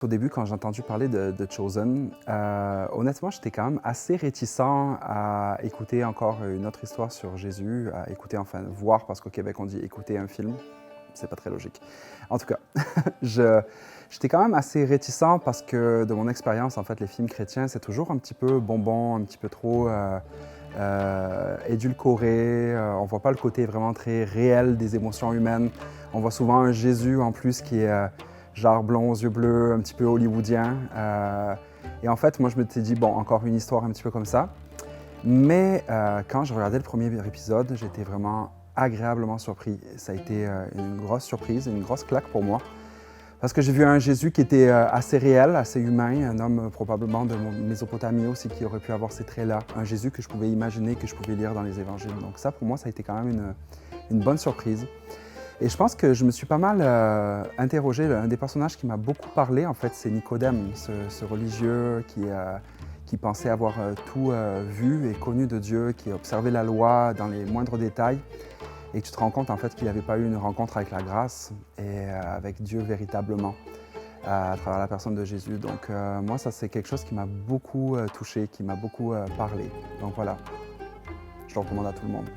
Au début, quand j'ai entendu parler de Chosen, honnêtement, j'étais quand même assez réticent à écouter encore une autre histoire sur Jésus, à écouter, enfin, voir, parce qu'au Québec, on dit écouter un film. C'est pas très logique. En tout cas, j'étais quand même assez réticent parce que, de mon expérience, en fait, les films chrétiens, c'est toujours un petit peu bonbon, un petit peu trop édulcoré. On voit pas le côté vraiment très réel des émotions humaines. On voit souvent un Jésus, en plus, qui est genre blond aux yeux bleus, un petit peu hollywoodien. Et en fait, moi, je me suis dit, bon, encore une histoire un petit peu comme ça. Mais quand je regardais le premier épisode, j'étais vraiment agréablement surpris. Ça a été une grosse surprise, une grosse claque pour moi. Parce que j'ai vu un Jésus qui était assez réel, assez humain, un homme probablement de Mésopotamie aussi qui aurait pu avoir ces traits-là. Un Jésus que je pouvais imaginer, que je pouvais lire dans les évangiles. Donc ça, pour moi, ça a été quand même une bonne surprise. Et je pense que je me suis pas mal interrogé. Un des personnages qui m'a beaucoup parlé, en fait, c'est Nicodème, ce religieux qui pensait avoir tout vu et connu de Dieu, qui observait la loi dans les moindres détails. Et tu te rends compte, en fait, qu'il n'avait pas eu une rencontre avec la grâce et avec Dieu véritablement à travers la personne de Jésus. Donc moi, ça, c'est quelque chose qui m'a beaucoup touché, qui m'a beaucoup parlé. Donc voilà, je le recommande à tout le monde.